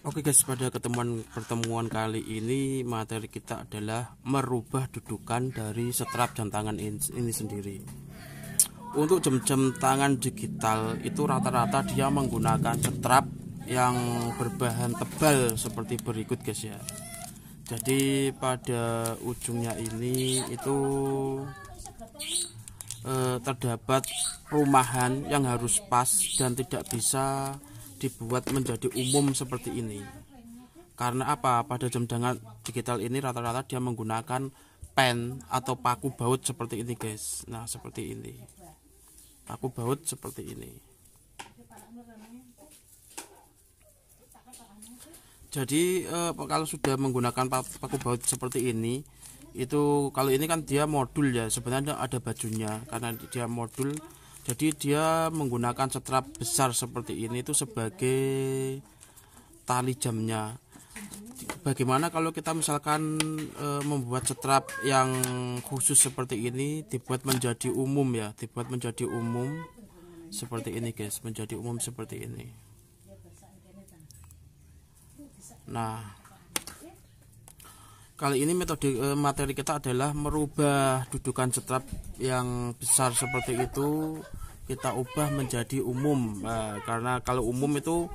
Oke guys, pada pertemuan kali ini materi kita adalah merubah dudukan dari strap jam tangan ini sendiri. Untuk jam tangan digital itu rata-rata dia menggunakan strap yang berbahan tebal seperti berikut guys ya. Jadi pada ujungnya ini itu terdapat rumahan yang harus pas dan tidak bisa dibuat menjadi umum seperti ini. Karena apa? Pada jam tangan digital ini rata-rata dia menggunakan pen atau paku baut seperti ini guys. Nah seperti ini, paku baut seperti ini. Jadi kalau sudah menggunakan paku baut seperti ini, itu kalau ini kan dia modul ya, sebenarnya ada bajunya. Karena dia modul, jadi dia menggunakan strap besar seperti ini itu sebagai tali jamnya. Bagaimana kalau kita misalkan membuat strap yang khusus seperti ini, dibuat menjadi umum ya, dibuat menjadi umum seperti ini guys, menjadi umum seperti ini. Nah, kali ini metode materi kita adalah merubah dudukan strap yang besar seperti itu, kita ubah menjadi umum. Nah, karena kalau umum itu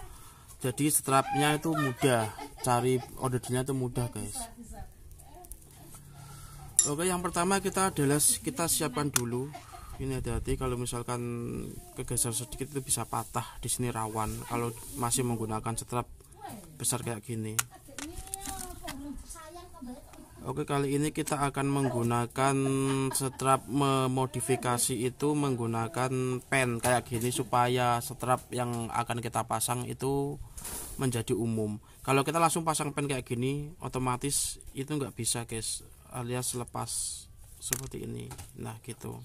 jadi strapnya itu mudah, cari ordernya itu mudah guys. Oke, yang pertama kita siapkan dulu. Ini hati-hati kalau misalkan kegeser sedikit itu bisa patah, di sini rawan kalau masih menggunakan strap besar kayak gini. Oke, kali ini kita akan menggunakan strap memodifikasi itu menggunakan pen kayak gini supaya strap yang akan kita pasang itu menjadi umum. Kalau kita langsung pasang pen kayak gini otomatis itu nggak bisa guys, alias lepas seperti ini. Nah gitu.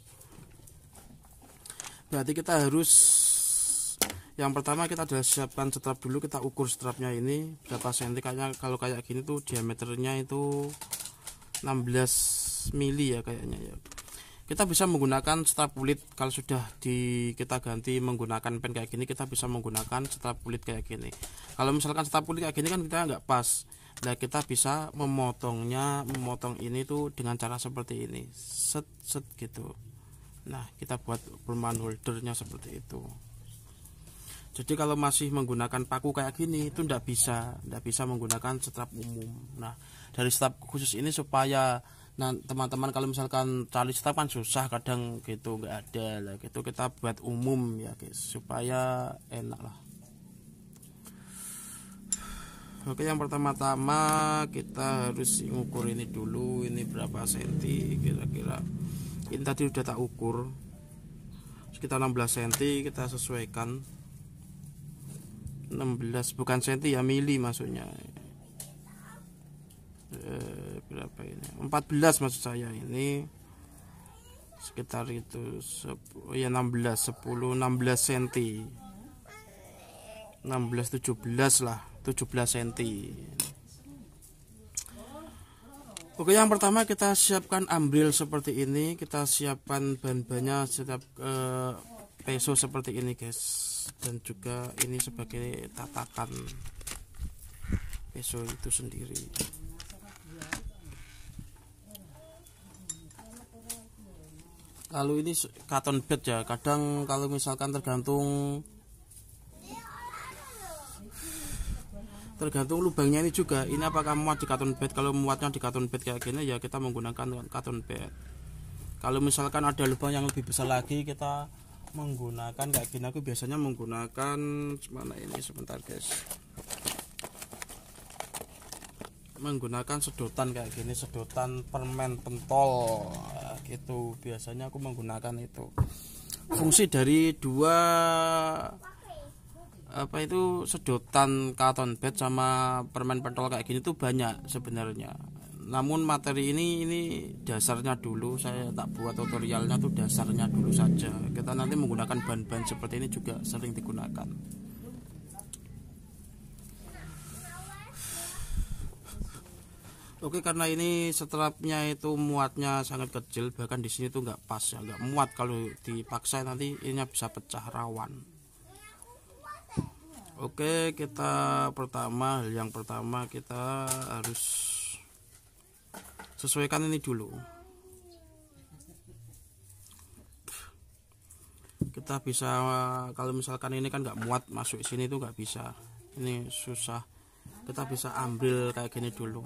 Berarti kita harus, yang pertama kita adalah siapkan strap dulu, kita ukur strapnya ini berapa senti. Kayaknya kalau kayak gini tuh diameternya itu 16 mili ya kayaknya ya. Kita bisa menggunakan strap kulit. Kalau sudah kita ganti menggunakan pen kayak gini, kita bisa menggunakan strap kulit kayak gini. Kalau misalkan strap kulit kayak gini kan kita nggak pas. Nah kita bisa memotong ini tuh dengan cara seperti ini, set gitu. Nah kita buat pelemahan holdernya seperti itu. Jadi kalau masih menggunakan paku kayak gini itu tidak bisa menggunakan strap umum. Nah dari strap khusus ini supaya teman-teman kalau misalkan cari strap kan susah kadang gitu, nggak ada lah gitu, kita buat umum ya guys supaya enak lah. Oke, yang pertama-tama kita harus ngukur ini dulu, ini berapa senti kira-kira. Ini tadi udah tak ukur sekitar 16 cm, kita sesuaikan 16 bukan senti ya, mili maksudnya. Berapa ini? 14 maksud saya, ini sekitar itu ya 16 cm 17 lah, 17 cm. Oke, yang pertama kita siapkan ambril seperti ini, kita siapkan bahan-bahannya setiap peso seperti ini guys, dan juga ini sebagai tatakan peso itu sendiri. Lalu ini cotton bed ya, kadang kalau misalkan tergantung lubangnya ini juga, ini apakah muat di cotton bed. Kalau muatnya di cotton bed kayak gini ya kita menggunakan cotton bed. Kalau misalkan ada lubang yang lebih besar lagi kita menggunakan kayak gini. Aku biasanya menggunakan mana ini, sebentar guys, menggunakan sedotan kayak gini, sedotan permen pentol gitu. Biasanya aku menggunakan itu. Fungsi dari dua sedotan cotton bed sama permen pentol kayak gini tuh banyak sebenarnya. Namun materi ini dasarnya dulu, saya tak buat tutorialnya tuh dasarnya dulu saja. Kita nanti menggunakan bahan-bahan seperti ini juga sering digunakan. Oke, karena ini strapnya itu muatnya sangat kecil, bahkan di sini tuh nggak pas ya, nggak muat. Kalau dipaksa nanti ininya bisa pecah, rawan. Oke, yang pertama kita harus sesuaikan ini dulu. Kita bisa, kalau misalkan ini kan nggak muat masuk sini itu nggak bisa, ini susah. Kita bisa ambil kayak gini dulu.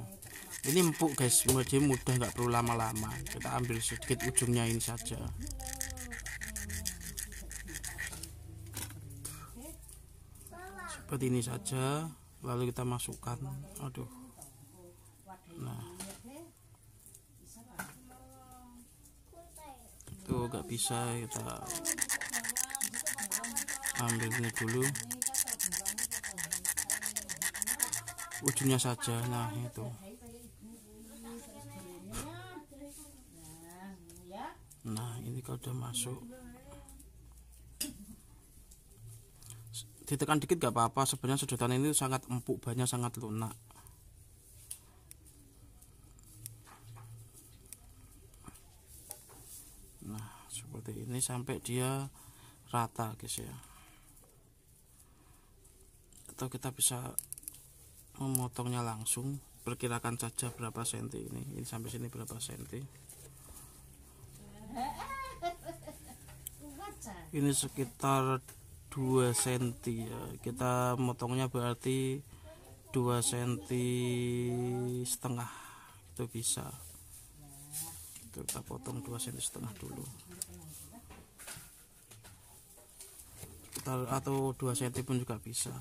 Ini empuk guys, jadi mudah, nggak perlu lama-lama. Kita ambil sedikit ujungnya ini saja. Seperti ini saja, lalu kita masukkan. Aduh, nah itu nggak bisa, kita ambil ini dulu ujungnya saja. Nah itu, nah ini kalau udah masuk ditekan dikit gak apa-apa. Sebenarnya sedotan ini sangat empuk, banyak, sangat lunak. Nah seperti ini sampai dia rata guys ya. Atau kita bisa memotongnya langsung, perkirakan saja berapa senti ini sampai sini berapa senti. Ini sekitar 2 cm ya, kita motongnya berarti 2 cm setengah itu bisa. Kita potong 2 cm setengah dulu, atau 2 cm pun juga bisa.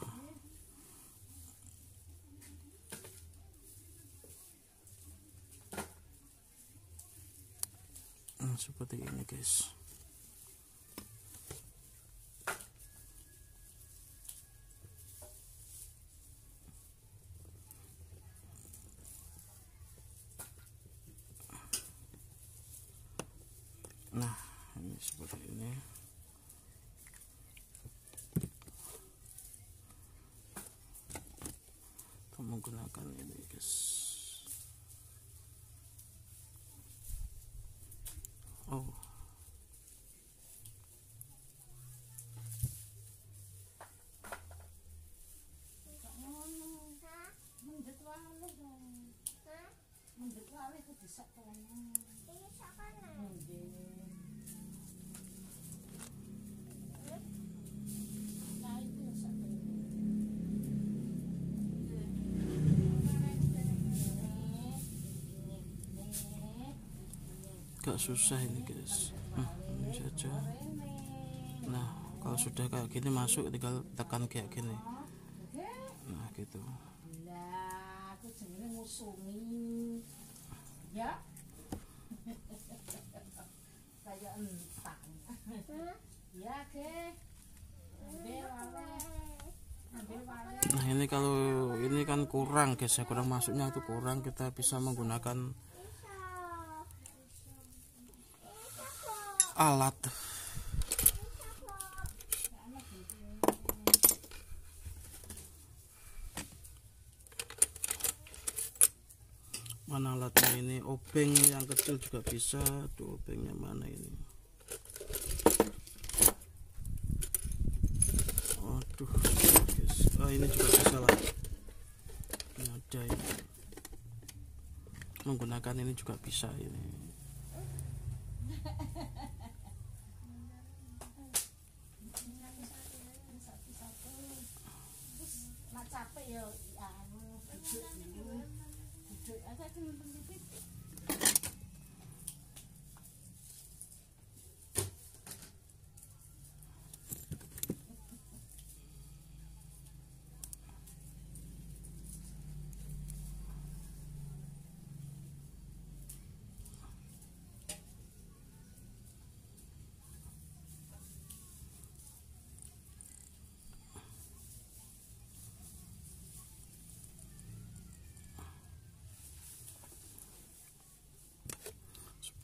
Seperti ini guys. Nah ini seperti ini. Kita menggunakan ini guys. Oh, gak susah ini guys. Ini saja. Nah kalau sudah kayak gini masuk, tinggal tekan kayak gini. Nah gitu. Nah ini kalau ini kan kurang guys ya, kurang masuknya itu kurang, kita bisa menggunakan alat. Mana alatnya ini? Obeng yang kecil juga bisa. Tuh obengnya mana ini? Aduh guys. Oh ini juga bisa lah. Ini ada ini. Menggunakan ini juga bisa ini.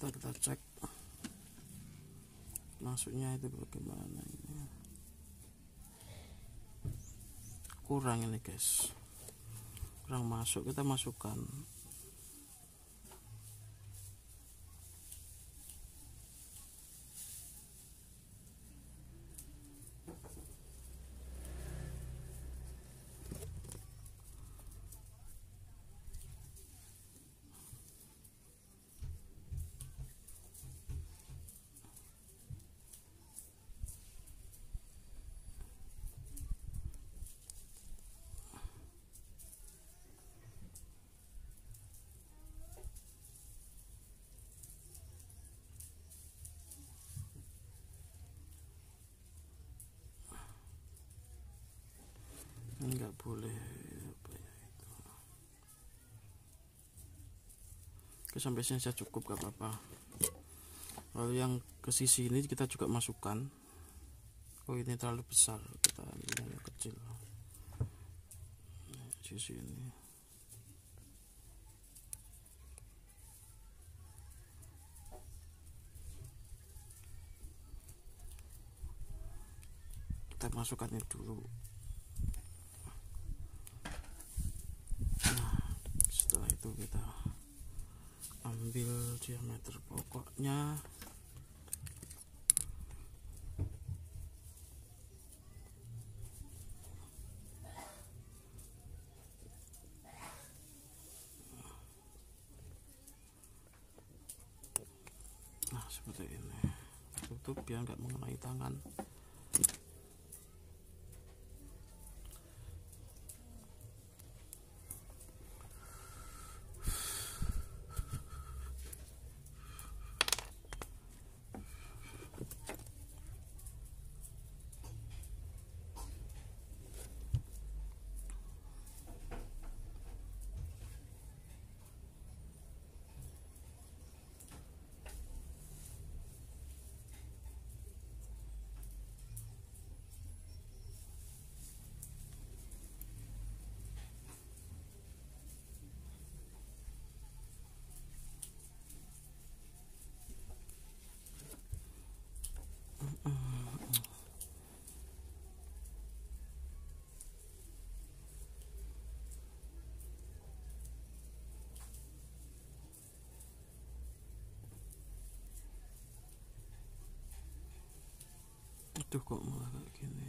Kita cek masuknya itu bagaimana ini. Kurang ini guys, kurang masuk, kita masukkan. nggak boleh apa ya itu. Oke, sampai sini saja cukup, gak apa-apa. Lalu yang ke sisi ini kita juga masukkan. Oh, ini terlalu besar, kita ambil yang kecil. Sisi ini kita masukkan ini dulu. Nah, setelah itu kita ambil diameter pokoknya. Nah, seperti ini. Tutup biar nggak mengenai tangan. Aduh, kok malah kayak gini.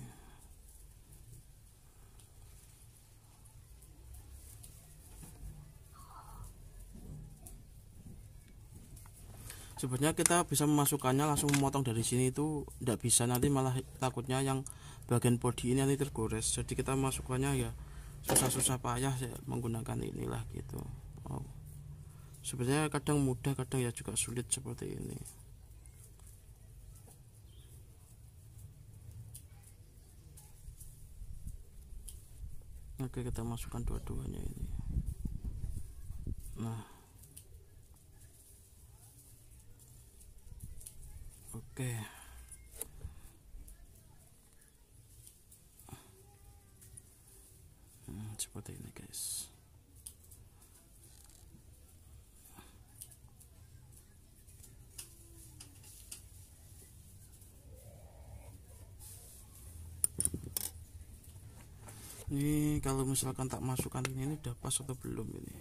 Sebenarnya kita bisa memasukkannya langsung memotong dari sini, itu tidak bisa, nanti malah takutnya yang bagian bodi ini nanti tergores. Jadi kita masukkannya ya susah-susah payah ya, menggunakan inilah gitu. Oh. Sebenarnya kadang mudah, kadang ya juga sulit seperti ini. Oke, kita masukkan dua-duanya ini. Nah, oke. Seperti ini guys. Ini kalau misalkan tak masukkan ini udah pas atau belum ini?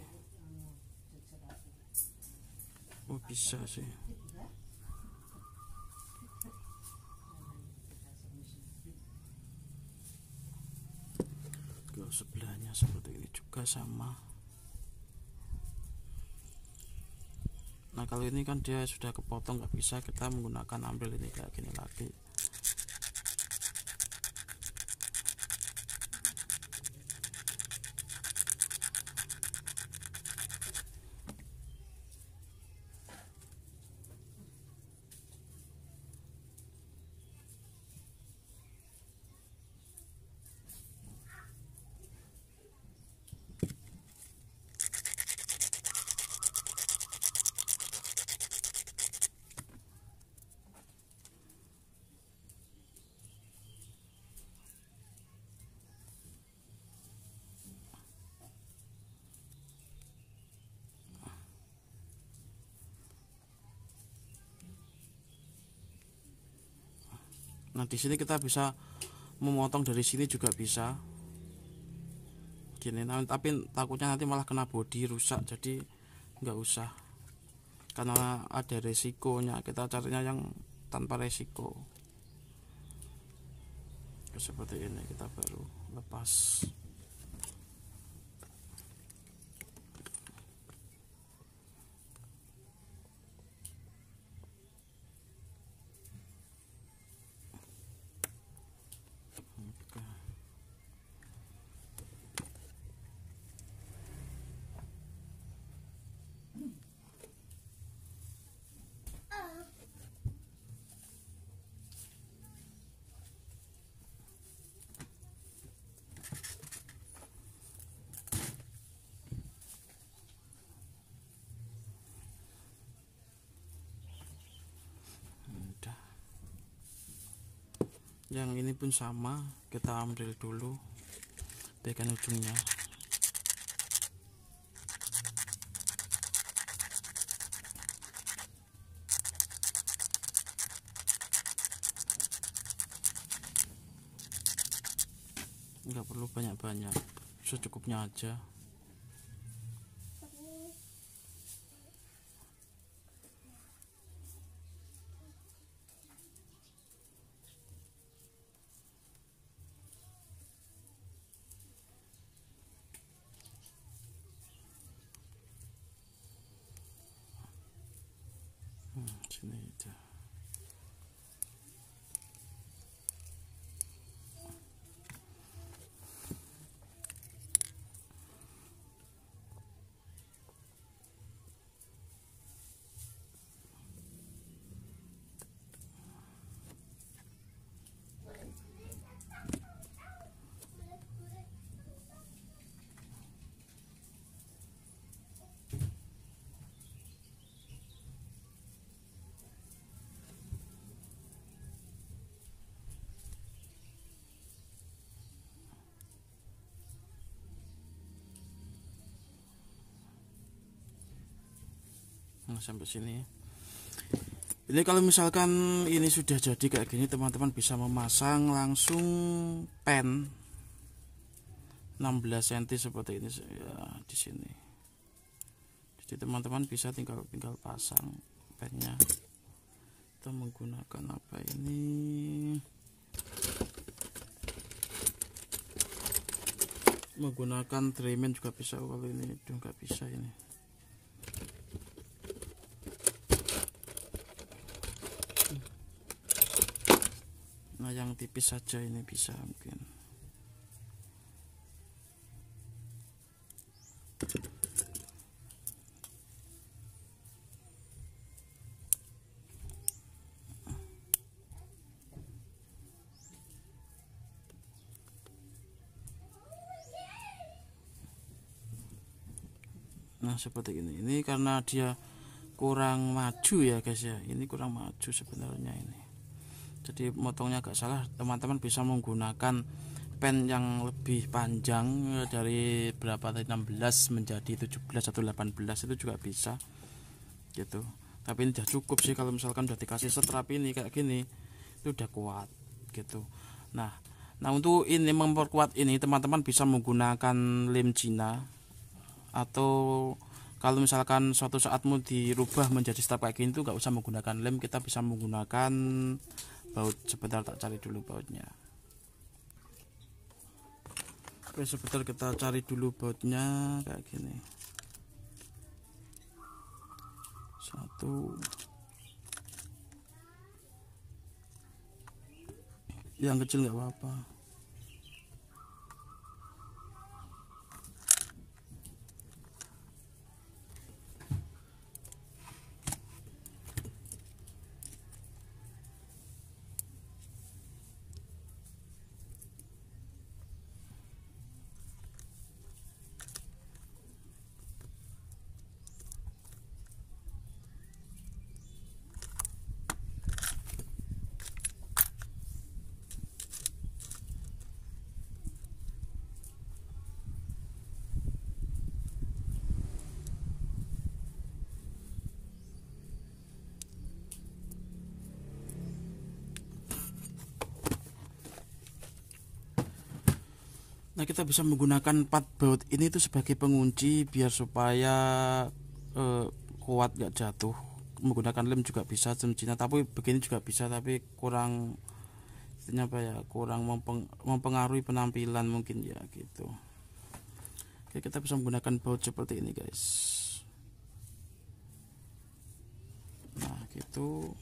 Oh, bisa sih. Ke sebelahnya seperti ini juga sama. Nah, kalau ini kan dia sudah kepotong, nggak bisa kita menggunakan ambil ini kayak gini lagi. Nah, di sini kita bisa memotong dari sini juga bisa. Gini, tapi takutnya nanti malah kena bodi rusak, jadi nggak usah. Karena ada resikonya, kita carinya yang tanpa resiko. Seperti ini kita baru lepas. yang ini pun sama, kita ambil dulu bagian ujungnya. Nggak perlu banyak-banyak, secukupnya aja. Sini aja. Nah, sampai sini. Ini kalau misalkan ini sudah jadi kayak gini, teman-teman bisa memasang langsung pen 16 cm seperti ini ya, di sini. Jadi teman-teman bisa tinggal pasang pennya. Kita menggunakan apa ini? Menggunakan Dremel juga bisa. Kalau ini udah nggak bisa ini. Nah, yang tipis saja ini bisa mungkin. Nah, seperti ini. Ini karena dia kurang maju ya guys ya. Ini kurang maju sebenarnya ini. Jadi motongnya agak salah. Teman-teman bisa menggunakan pen yang lebih panjang dari berapa tadi, 16 menjadi 17 atau 18 itu juga bisa gitu. Tapi ini udah cukup sih kalau misalkan udah dikasih strap ini kayak gini, itu udah kuat gitu. Nah untuk ini memperkuat ini teman-teman bisa menggunakan lem Cina, atau kalau misalkan suatu saat mau dirubah menjadi strap kayak gini tuh nggak usah menggunakan lem, kita bisa menggunakan baut. Sebentar tak cari dulu bautnya. Oke, sebentar kita cari dulu bautnya kayak gini. Satu yang kecil nggak apa-apa. Nah, kita bisa menggunakan 4 baut ini tuh sebagai pengunci biar supaya kuat gak jatuh. Menggunakan lem juga bisa, lem Cina, tapi begini juga bisa, tapi kurang apa ya, kurang mempengaruhi penampilan mungkin ya gitu. Oke, kita bisa menggunakan baut seperti ini guys. Nah gitu.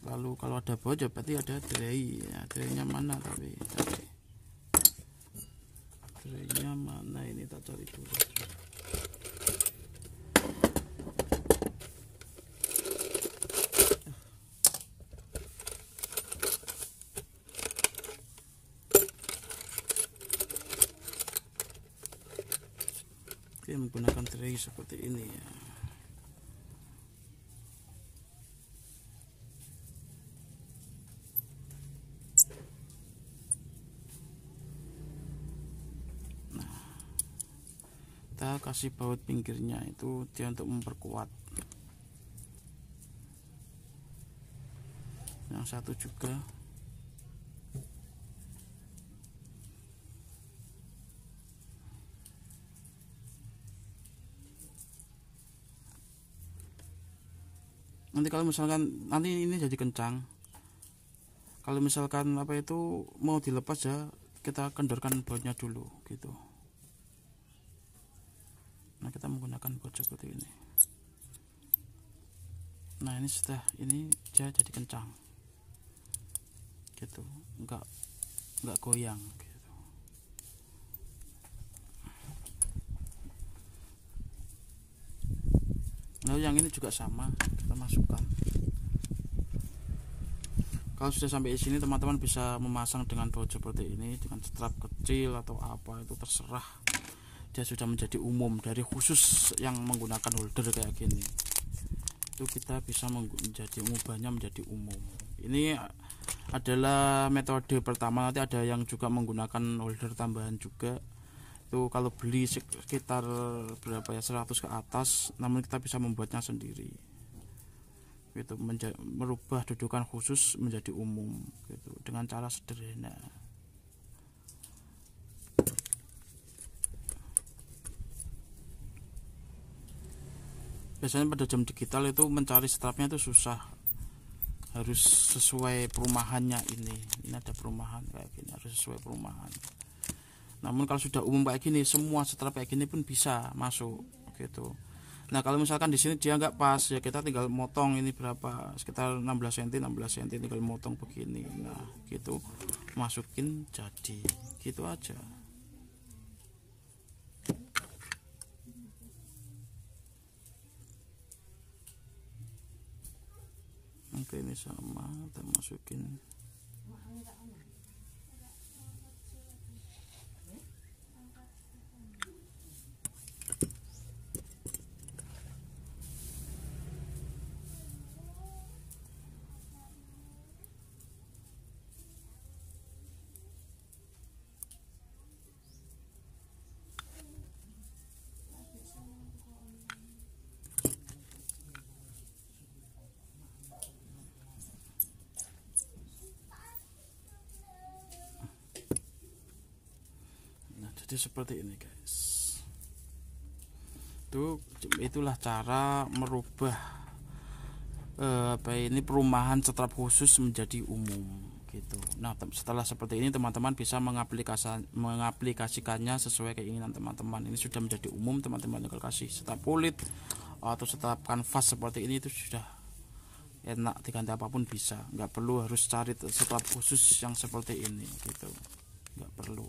Lalu kalau ada baut ya berarti ada tray ya. Traynya mana tapi traynya mana, ini tak cari dulu. Oke, menggunakan tray seperti ini ya. kita kasih baut pinggirnya, itu dia untuk memperkuat. Yang satu juga. Nanti kalau misalkan nanti ini jadi kencang, kalau misalkan apa itu mau dilepas ya kita kendorkan bautnya dulu gitu. Nah, kita menggunakan baut seperti ini. Nah, ini sudah, ini dia jadi kencang gitu, enggak goyang gitu. Nah, yang ini juga sama, kita masukkan. Kalau sudah sampai di sini, teman-teman bisa memasang dengan baut seperti ini, dengan strap kecil atau apa itu terserah. Dia sudah menjadi umum, dari khusus yang menggunakan holder kayak gini. Itu kita bisa mengubahnya menjadi umum. Ini adalah metode pertama. Nanti ada yang juga menggunakan holder tambahan juga. Itu kalau beli sekitar berapa ya, 100 ke atas, namun kita bisa membuatnya sendiri gitu, merubah dudukan khusus menjadi umum gitu, dengan cara sederhana. Biasanya pada jam digital itu mencari strapnya itu susah, harus sesuai perumahannya. Ini ada perumahan kayak gini, harus sesuai perumahan. Namun kalau sudah umum kayak gini, semua strap kayak gini pun bisa masuk gitu. Nah, kalau misalkan di sini dia nggak pas ya, kita tinggal motong ini berapa, sekitar 16 cm tinggal motong begini. Nah, gitu masukin jadi, gitu aja. Oke, ini sama, kita masukin. Jadi seperti ini guys. Itulah cara merubah perumahan strap khusus menjadi umum gitu. Nah, setelah seperti ini teman-teman bisa mengaplikasikannya sesuai keinginan teman-teman. Ini sudah menjadi umum, teman-teman tinggal kasih strap kulit atau strap kanvas seperti ini, itu sudah enak, diganti apapun bisa. Nggak perlu harus cari strap khusus yang seperti ini gitu, nggak perlu.